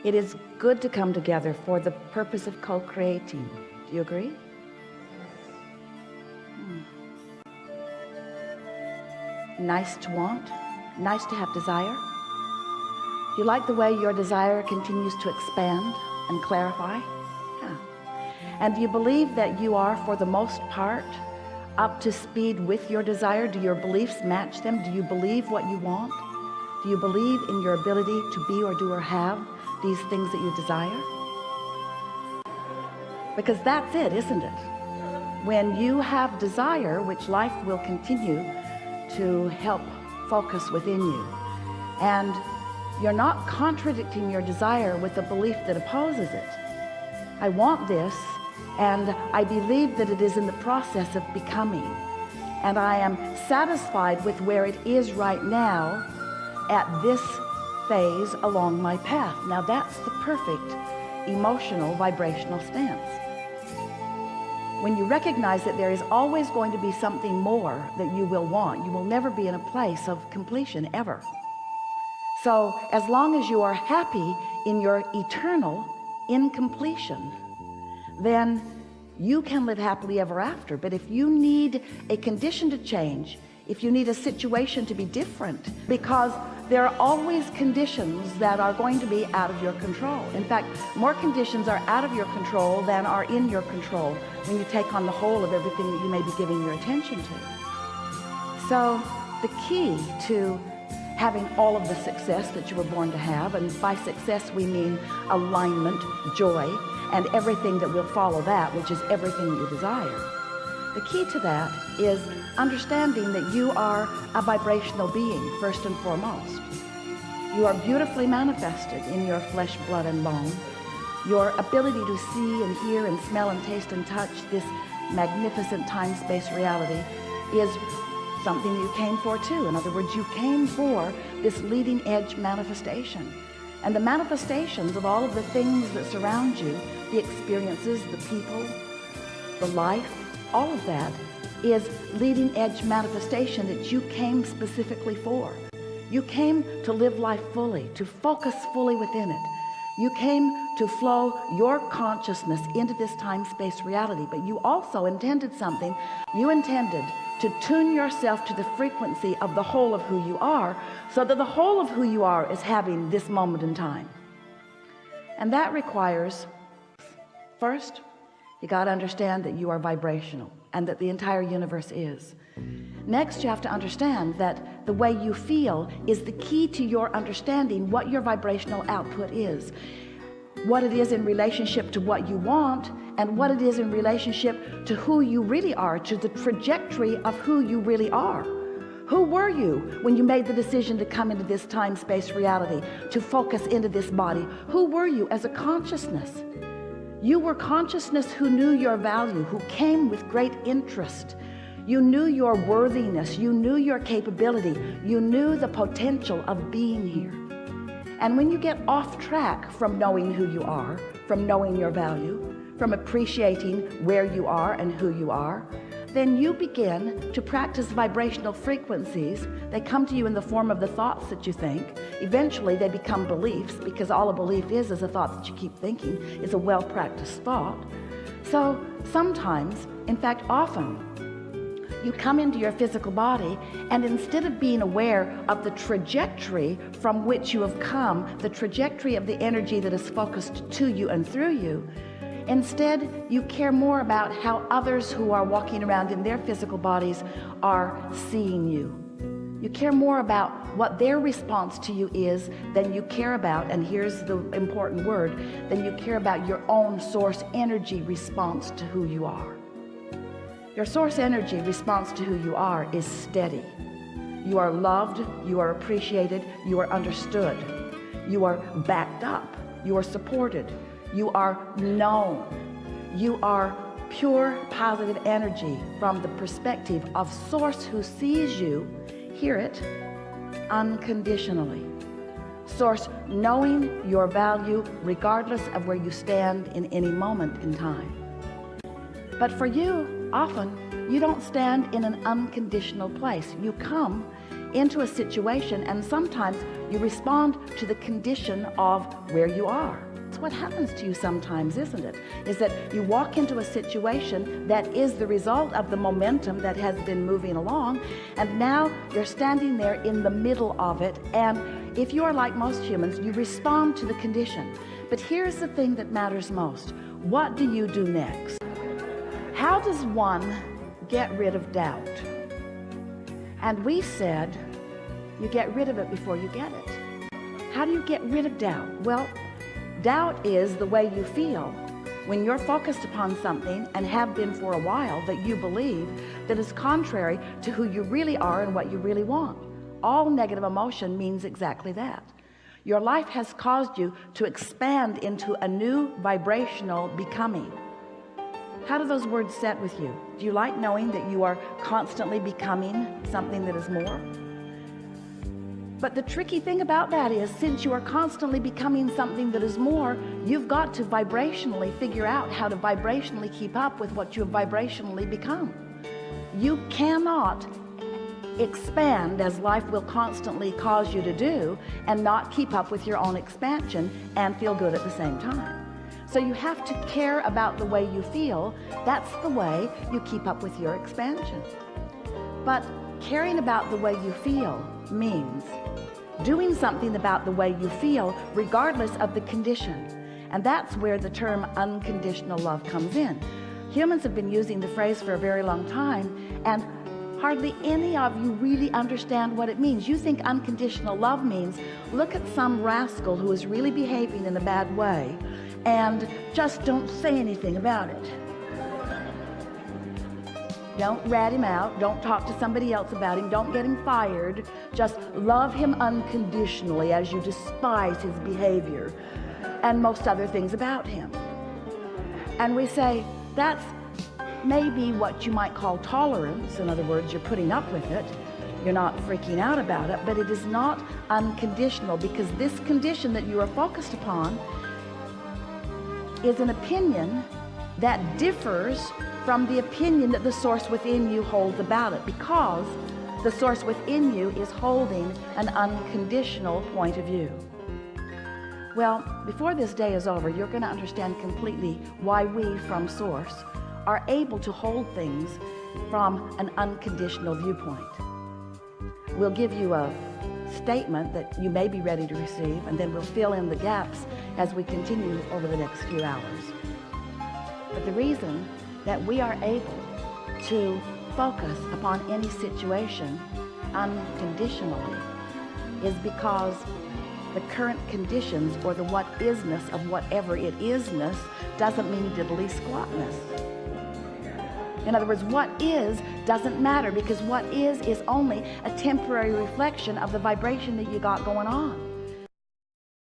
It is good to come together for the purpose of co-creating. Do you agree? Nice to want, nice to have desire. Do you like the way your desire continues to expand and clarify? Yeah. And do you believe that you are, for the most part, up to speed with your desire? Do your beliefs match them? Do you believe what you want? Do you believe in your ability to be or do or have these things that you desire? Because that's it, isn't it? When you have desire, which life will continue to help focus within you, and you're not contradicting your desire with a belief that opposes it. I want this, and I believe that it is in the process of becoming, and I am satisfied with where it is right now at this phase along my path. Now that's the perfect emotional vibrational stance. When you recognize that there is always going to be something more that you will want, you will never be in a place of completion ever. So as long as you are happy in your eternal incompletion, then you can live happily ever after. But if you need a condition to change, if you need a situation to be different, because there are always conditions that are going to be out of your control. In fact, more conditions are out of your control than are in your control when you take on the whole of everything that you may be giving your attention to. So the key to having all of the success that you were born to have, and by success we mean alignment, joy, and everything that will follow that, which is everything you desire. The key to that is understanding that you are a vibrational being, first and foremost. You are beautifully manifested in your flesh, blood, and bone. Your ability to see and hear and smell and taste and touch this magnificent time-space reality is something you came for too. In other words, you came for this leading edge manifestation. And the manifestations of all of the things that surround you, the experiences, the people, the life, all of that is leading edge manifestation that you came specifically for. You came to live life fully, to focus fully within it. You came to flow your consciousness into this time-space reality, but you also intended something. You intended to tune yourself to the frequency of the whole of who you are, so that the whole of who you are is having this moment in time. And that requires, first, you got to understand that you are vibrational and that the entire universe is. Next, you have to understand that the way you feel is the key to your understanding what your vibrational output is, what it is in relationship to what you want, and what it is in relationship to who you really are, to the trajectory of who you really are. Who were you when you made the decision to come into this time-space reality, to focus into this body? Who were you as a consciousness? You were consciousness who knew your value, who came with great interest. You knew your worthiness, you knew your capability, you knew the potential of being here. And when you get off track from knowing who you are, from knowing your value, from appreciating where you are and who you are, then you begin to practice vibrational frequencies. They come to you in the form of the thoughts that you think. Eventually they become beliefs, because all a belief is a thought that you keep thinking, is a well-practiced thought. So sometimes, in fact often, you come into your physical body, and instead of being aware of the trajectory from which you have come, the trajectory of the energy that is focused to you and through you, instead you care more about how others who are walking around in their physical bodies are seeing you. You care more about what their response to you is than you care about, and here's the important word, than you care about your own source energy response to who you are. Your source energy response to who you are is steady. You are loved, you are appreciated, you are understood, you are backed up, you are supported, you are known, you are pure positive energy from the perspective of source who sees you, hear it, unconditionally. Source knowing your value regardless of where you stand in any moment in time. But for you, often you don't stand in an unconditional place. You come into a situation, and sometimes you respond to the condition of where you are. It's what happens to you sometimes, isn't it? Is that you walk into a situation that is the result of the momentum that has been moving along, and now you're standing there in the middle of it, and if you are like most humans, you respond to the condition. But here's the thing that matters most. What do you do next? How does one get rid of doubt? And we said, you get rid of it before you get it. How do you get rid of doubt? Well, doubt is the way you feel when you're focused upon something, and have been for a while, that you believe that is contrary to who you really are and what you really want. All negative emotion means exactly that. Your life has caused you to expand into a new vibrational becoming. How do those words set with you? Do you like knowing that you are constantly becoming something that is more? But the tricky thing about that is, since you are constantly becoming something that is more, you've got to vibrationally figure out how to vibrationally keep up with what you have vibrationally become. You cannot expand, as life will constantly cause you to do, and not keep up with your own expansion and feel good at the same time. So you have to care about the way you feel. That's the way you keep up with your expansion. But caring about the way you feel means doing something about the way you feel regardless of the condition. And that's where the term unconditional love comes in. Humans have been using the phrase for a very long time, and hardly any of you really understand what it means. You think unconditional love means, look at some rascal who is really behaving in a bad way and just don't say anything about it. Don't rat him out. Don't talk to somebody else about him. Don't get him fired. Just love him unconditionally as you despise his behavior and most other things about him. And we say, that's maybe what you might call tolerance. In other words, you're putting up with it. You're not freaking out about it, but it is not unconditional, because this condition that you are focused upon is an opinion that differs from the opinion that the source within you holds about it, because the source within you is holding an unconditional point of view. Well, before this day is over, you're going to understand completely why we from source are able to hold things from an unconditional viewpoint. We'll give you a statement that you may be ready to receive, and then we'll fill in the gaps as we continue over the next few hours. But the reason that we are able to focus upon any situation unconditionally is because the current conditions, or the what isness of whatever it isness, doesn't mean diddly squatness. In other words, what is doesn't matter, because what is only a temporary reflection of the vibration that you got going on.